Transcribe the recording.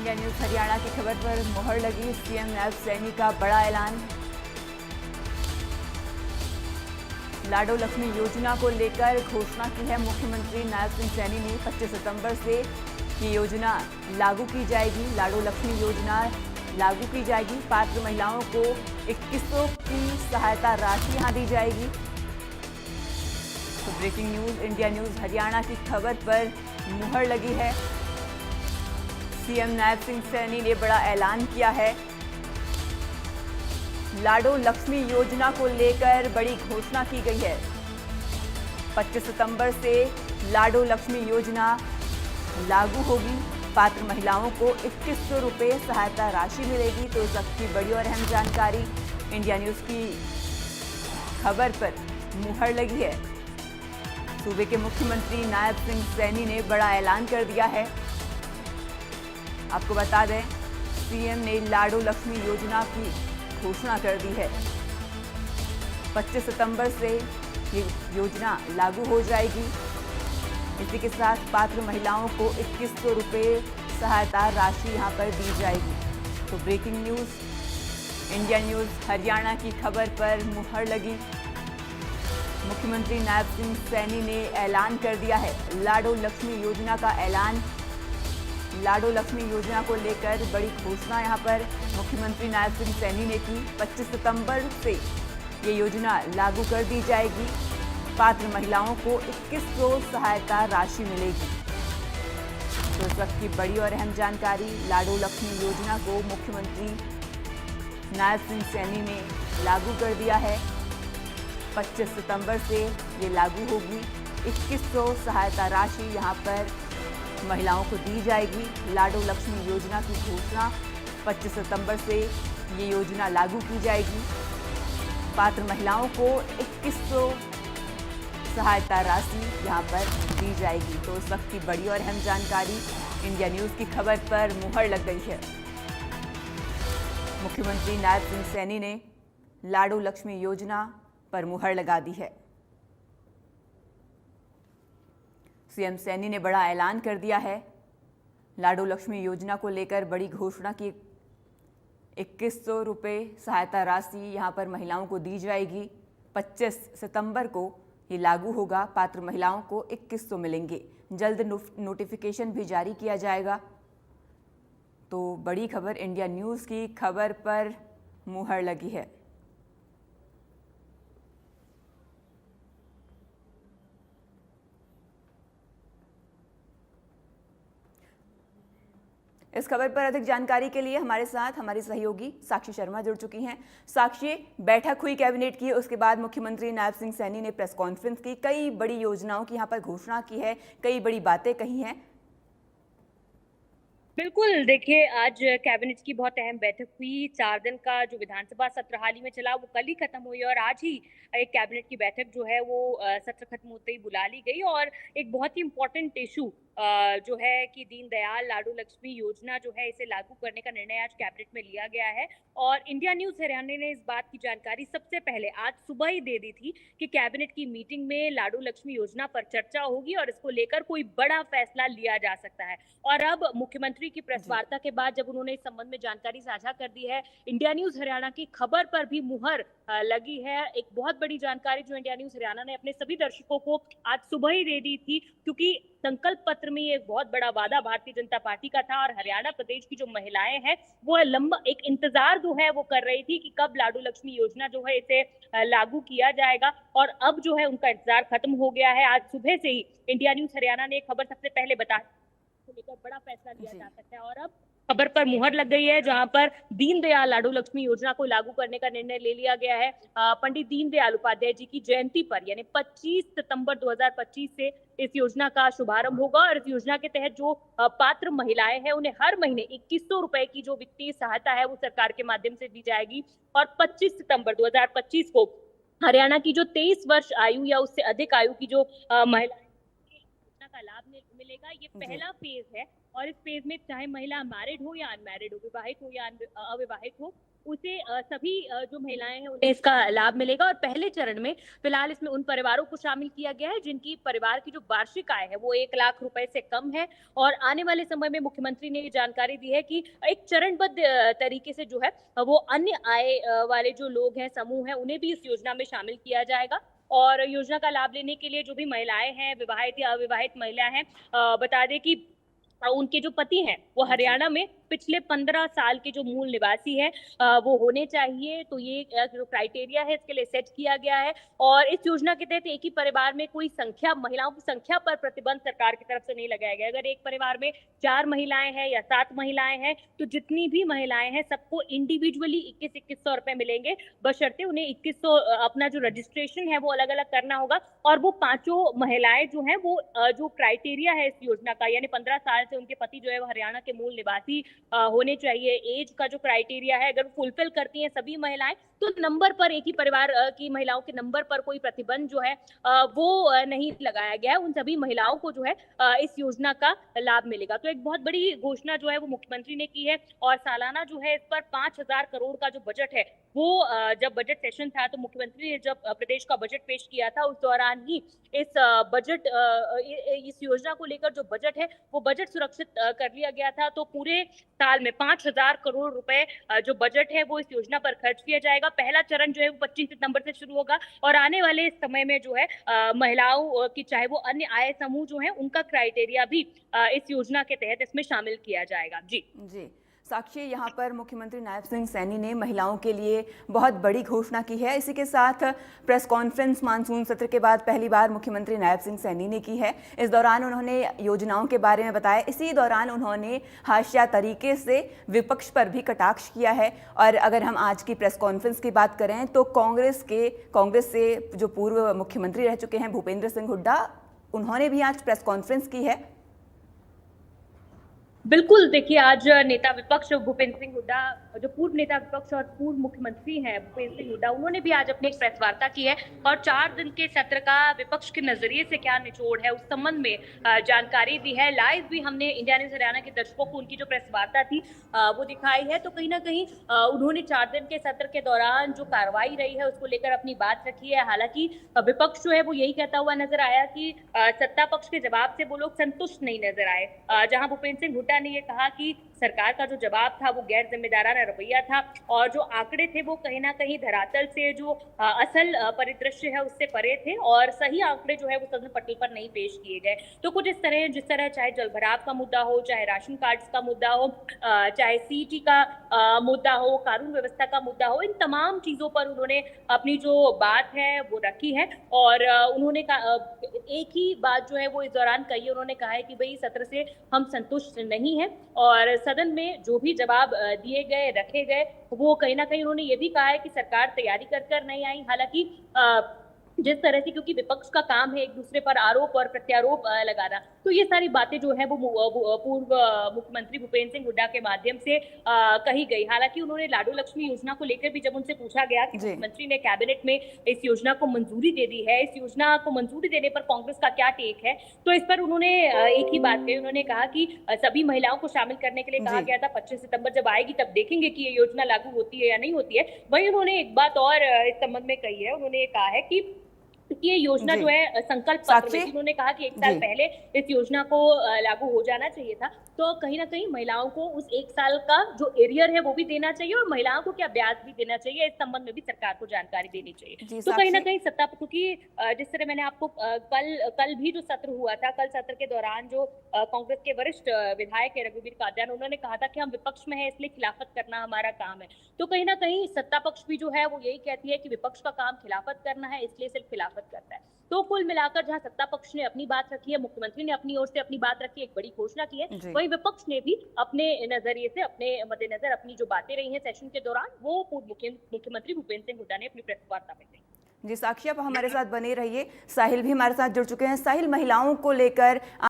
India news Haryana की खबर पर मुहर लगी। सीएम नायब सैनी का बड़ा ऐलान। लाडो लक्ष्मी योजना को लेकर घोषणा की है मुख्यमंत्री नायब सिंह सैनी ने। 25 सितंबर से ये योजना लागू की जाएगी। लाडो लक्ष्मी योजना लागू की जाएगी। पात्र महिलाओं को 2100 की सहायता राशि यहां दी जाएगी। तो breaking news India news Haryana की खबर पर मुहर लगी है। सीएम नायब सिंह सैनी ने बड़ा ऐलान किया है। लाडो लक्ष्मी योजना को लेकर बड़ी घोषणा की गई है। 25 सितंबर से लाडो लक्ष्मी योजना लागू होगी। पात्र महिलाओं को 2100 रुपये सहायता राशि मिलेगी। तो इस वक्त की बड़ी और अहम जानकारी इंडिया न्यूज की खबर पर मुहर लगी है। सूबे के मुख्यमंत्री नायब सिंह सैनी ने बड़ा ऐलान कर दिया है। आपको बता दें, सीएम ने लाडो लक्ष्मी योजना की घोषणा कर दी है। 25 सितंबर से ये योजना लागू हो जाएगी। इसी के साथ पात्र महिलाओं को 2100 रुपये सहायता राशि यहां पर दी जाएगी। तो breaking news India news Haryana की खबर पर मुहर लगी। मुख्यमंत्री नायब सिंह सैनी ने ऐलान कर दिया है। लाडो लक्ष्मी योजना का ऐलान। लाडो लक्ष्मी योजना को लेकर बड़ी घोषणा यहां पर मुख्यमंत्री नायब सिंह सैनी ने की। 25 सितंबर से ये योजना लागू कर दी जाएगी। पात्र महिलाओं को 2100 सहायता राशि मिलेगी। तो इस वक्त की बड़ी और अहम जानकारी, लाडो लक्ष्मी योजना को मुख्यमंत्री नायब सिंह सैनी ने लागू कर दिया है। 25 सितंबर से ये लागू होगी। 2100 सहायता राशि यहाँ पर महिलाओं को दी जाएगी। लाडो लक्ष्मी योजना की घोषणा 25 सितंबर से ये योजना लागू की जाएगी। पात्र महिलाओं को 2100 सहायता राशि यहाँ पर दी जाएगी। तो इस वक्त की बड़ी और अहम जानकारी इंडिया न्यूज की खबर पर मुहर लग गई है। मुख्यमंत्री नायब सिंह सैनी ने लाडो लक्ष्मी योजना पर मुहर लगा दी है। सीएम सैनी ने बड़ा ऐलान कर दिया है। लाडो लक्ष्मी योजना को लेकर बड़ी घोषणा की। 2100 रुपये सहायता राशि यहां पर महिलाओं को दी जाएगी। 25 सितंबर को ये लागू होगा। पात्र महिलाओं को 2100 मिलेंगे। जल्द नोटिफिकेशन भी जारी किया जाएगा। तो बड़ी खबर इंडिया न्यूज़ की खबर पर मुहर लगी है। इस खबर पर अधिक जानकारी के लिए हमारे साथ हमारी सहयोगी साक्षी शर्मा जुड़ चुकी हैं। साक्षी, बैठक हुई कैबिनेट की, उसके बाद मुख्यमंत्री नायब सिंह सैनी ने प्रेस कॉन्फ्रेंस की। कई बड़ी योजनाओं की यहां पर घोषणा की है, कई बड़ी बातें कही हैं। बिल्कुल, देखिए आज कैबिनेट की बहुत अहम बैठक हुई। 4 दिन का जो विधानसभा सत्र हाल ही में चला वो कल ही खत्म हुई और आज ही एक कैबिनेट की बैठक जो है वो सत्र खत्म होते ही बुला ली गई और एक बहुत ही इम्पोर्टेंट इशू जो है कि दीनदयाल लाडो लक्ष्मी योजना जो है इसे लागू करने का निर्णय आज कैबिनेट में लिया गया है। और इंडिया न्यूज़ हरियाणा ने इस बात की जानकारी सबसे पहले आज सुबह ही दे दी थी कि कैबिनेट की मीटिंग में लाडो लक्ष्मी योजना पर चर्चा होगी और इसको लेकर कोई बड़ा फैसला लिया जा सकता है। और अब मुख्यमंत्री की प्रेस जी। वार्ता के बाद जब उन्होंने इस संबंध में जानकारी साझा कर दी है, इंडिया न्यूज हरियाणा की खबर पर भी मुहर लगी है। एक बहुत बड़ी जानकारी जो इंडिया न्यूज हरियाणा ने अपने सभी दर्शकों को आज सुबह ही दे दी थी, क्योंकि संकल्प पत्र में ये एक बहुत बड़ा वादा भारतीय जनता पार्टी का था और हरियाणा प्रदेश की जो महिलाएं हैं वो लंबा एक इंतजार जो है वो कर रही थी कि कब लाडो लक्ष्मी योजना जो है इसे लागू किया जाएगा। और अब जो है उनका इंतजार खत्म हो गया है। आज सुबह से ही इंडिया न्यूज हरियाणा ने खबर सबसे पहले बताया को लेकर बड़ा फैसला लिया जी। जा सकता है। और अब खबर पर मुहर लग गई है, जहां पर दीनदयाल लाडो लक्ष्मी योजना को लागू करने का निर्णय ले लिया गया है। पंडित दीनदयाल उपाध्याय जी की जयंती पर यानी 25 सितंबर 2025 से इस योजना का शुभारंभ होगा और इस योजना के तहत जो पात्र महिलाएं हैं उन्हें हर महीने 2100 रुपए की जो वित्तीय सहायता है वो सरकार के माध्यम से दी जाएगी। और 25 सितंबर 2025 को हरियाणा की जो 23 वर्ष आयु या उससे अधिक आयु की जो महिलाएं योजना का लाभ मिलेगा। ये जी। पहला फेज है और इस फेज में चाहे महिला मैरिड हो या अनमैरिड हो, विवाहित हो या अविवाहित हो, उसे सभी जो महिलाएं हैं उन्हें इसका लाभ मिलेगा। और पहले चरण में फिलहाल इसमें उन परिवारों को शामिल किया गया है जिनकी परिवार की जो वार्षिक आय है वो 1 लाख रुपए से कम है। और आने वाले समय में मुख्यमंत्री ने ये जानकारी दी है कि एक चरणबद्ध तरीके से जो है वो अन्य आय वाले जो लोग हैं, समूह हैं, उन्हें भी इस योजना में शामिल किया जाएगा। और योजना का लाभ लेने के लिए जो भी महिलाएं हैं, विवाहित या अविवाहित महिला हैं, बता दें कि उनके जो पति हैं वो हरियाणा में पिछले 15 साल के जो मूल निवासी है वो होने चाहिए। तो ये जो क्राइटेरिया है इसके लिए सेट किया गया है। और इस योजना के तहत एक ही परिवार में कोई संख्या, महिलाओं की संख्या पर प्रतिबंध सरकार की तरफ से नहीं लगाया गया। अगर एक परिवार में 4 महिलाएं हैं या 7 महिलाएं हैं तो जितनी भी महिलाएं हैं सबको इंडिविजुअली 2100 रुपए मिलेंगे, बशर्ते उन्हें 2100 अपना जो रजिस्ट्रेशन है वो अलग अलग करना होगा। और वो पांचों महिलाएं जो हैं वो जो क्राइटेरिया है इस योजना का, यानी 15 साल से उनके पति जो है वो हरियाणा के मूल निवासी होने चाहिए। एज का जो क्राइटेरिया है अगर फुलफिल करती हैं सभी महिलाएं तो नंबर पर, एक ही परिवार की महिलाओं के नंबर पर कोई प्रतिबंध जो है वो नहीं लगाया गया है। उन सभी महिलाओं को जो है इस योजना का लाभ मिलेगा। तो एक बहुत बड़ी घोषणा जो है वो मुख्यमंत्री ने की है। और सालाना जो है इस पर 5000 करोड़ का जो बजट है वो जब बजट सेशन था तो मुख्यमंत्री ने जब प्रदेश का बजट पेश किया था उस दौरान ही इस बजट इस योजना को लेकर जो बजट है वो बजट सुरक्षित कर लिया गया था। तो पूरे साल में 5000 करोड़ रुपए जो बजट है वो इस योजना पर खर्च किया जाएगा। पहला चरण जो है वो 25 सितंबर से शुरू होगा और आने वाले समय में जो है महिलाओं की चाहे वो अन्य आय समूह जो है उनका क्राइटेरिया भी इस योजना के तहत इसमें शामिल किया जाएगा। जी जी साक्षी, यहाँ पर मुख्यमंत्री नायब सिंह सैनी ने महिलाओं के लिए बहुत बड़ी घोषणा की है। इसी के साथ प्रेस कॉन्फ्रेंस मानसून सत्र के बाद पहली बार मुख्यमंत्री नायब सिंह सैनी ने की है। इस दौरान उन्होंने योजनाओं के बारे में बताया। इसी दौरान उन्होंने हाशिया तरीके से विपक्ष पर भी कटाक्ष किया है। और अगर हम आज की प्रेस कॉन्फ्रेंस की बात करें तो कांग्रेस से जो पूर्व मुख्यमंत्री रह चुके हैं भूपेंद्र सिंह हुड्डा, उन्होंने भी आज प्रेस कॉन्फ्रेंस की है। बिल्कुल, देखिए आज नेता विपक्ष भूपेंद्र सिंह हुड्डा, जो पूर्व नेता विपक्ष और पूर्व मुख्यमंत्री हैं भूपेंद्र सिंह हुड्डा, उन्होंने भी आज अपनी एक प्रेस वार्ता की है। और 4 दिन के सत्र का विपक्ष के नजरिए से क्या निचोड़ है उस संबंध में जानकारी दी है। लाइव भी हमने इंडिया न्यूज हरियाणा के दर्शकों को उनकी जो प्रेस वार्ता थी वो दिखाई है। तो कहीं ना कहीं उन्होंने 4 दिन के सत्र के दौरान जो कार्रवाई रही है उसको लेकर अपनी बात रखी है। हालांकि विपक्ष जो है वो यही कहता हुआ नजर आया कि सत्ता पक्ष के जवाब से वो लोग संतुष्ट नहीं नजर आए। जहां भूपेंद्र सिंह हुड्डा ने ये कहा कि सरकार का जो जवाब था वो गैर जिम्मेदाराना रवैया था और जो आंकड़े थे वो कहीं ना कहीं धरातल से जो असल परिदृश्य है उससे परे थे और सही आंकड़े जो है वो सदन पटल पर नहीं पेश किए गए। तो कुछ इस तरह, जिस तरह चाहे जलभराव का मुद्दा हो, चाहे राशन कार्ड का मुद्दा हो, चाहे सीटी का मुद्दा हो, कानून व्यवस्था का मुद्दा हो, इन तमाम चीजों पर उन्होंने अपनी जो बात है वो रखी है। और उन्होंने एक ही बात जो है वो इस दौरान कही है। उन्होंने कहा है कि भाई सत्र से हम संतुष्ट नहीं है और सदन में जो भी जवाब दिए गए, रखे गए, वो कहीं ना कहीं उन्होंने ये भी कहा है कि सरकार तैयारी कर नहीं आई। हालांकि जिस तरह से, क्योंकि विपक्ष का काम है एक दूसरे पर आरोप और प्रत्यारोप लगाना, तो ये सारी बातें जो है वो पूर्व मुख्यमंत्री भूपेंद्र सिंह हुड्डा के माध्यम से कही गई। हालांकि उन्होंने लाडो लक्ष्मी योजना को लेकर भी जब उनसे पूछा गया कि मुख्यमंत्री ने कैबिनेट में इस योजना को मंजूरी दे दी है, इस योजना को मंजूरी देने पर कांग्रेस का क्या टेक है, तो इस पर उन्होंने एक ही बात कही। उन्होंने कहा कि सभी महिलाओं को शामिल करने के लिए कहा गया था, 25 सितंबर जब आएगी तब देखेंगे कि ये योजना लागू होती है या नहीं होती है। वहीं उन्होंने एक बात और इस संबंध में कही है। उन्होंने कहा है कि ये योजना जो है संकल्प पत्र में, उन्होंने कहा कि 1 साल पहले इस योजना को लागू हो जाना चाहिए था। तो कहीं ना कहीं महिलाओं को उस 1 साल का जो एरियर है वो भी देना चाहिए और महिलाओं को क्या ब्याज भी देना चाहिए, इस संबंध में भी सरकार को जानकारी देनी चाहिए। तो कहीं ना कहीं सत्ता, क्योंकि जिस तरह मैंने आपको कल भी जो सत्र हुआ था, कल सत्र के दौरान जो कांग्रेस के वरिष्ठ विधायक है रघुवीर कादियान, उन्होंने कहा था कि हम विपक्ष में है इसलिए खिलाफत करना हमारा काम है। तो कहीं ना कहीं सत्ता पक्ष भी जो है वो यही कहती है कि विपक्ष का काम खिलाफत करना है, इसलिए सिर्फ खिलाफत करता है। तो कुल मिलाकर जहां सत्ता पक्ष ने अपनी बात रखी है, मुख्यमंत्री ने अपनी ओर से अपनी बात रखी है, एक बड़ी घोषणा की है, वहीं विपक्ष ने भी अपने नजरिए से, अपने मद्देनजर अपनी जो बातें रही हैं सेशन के दौरान, वो पूर्व मुख्यमंत्री भूपेंद्र सिंह हुड्डा ने अपनी प्रेस वार्ता में कही। जी साक्षी, आप हमारे साथ बने रहिए। साहिल भी हमारे साथ जुड़ चुके हैं। साहिल, महिलाओं को लेकर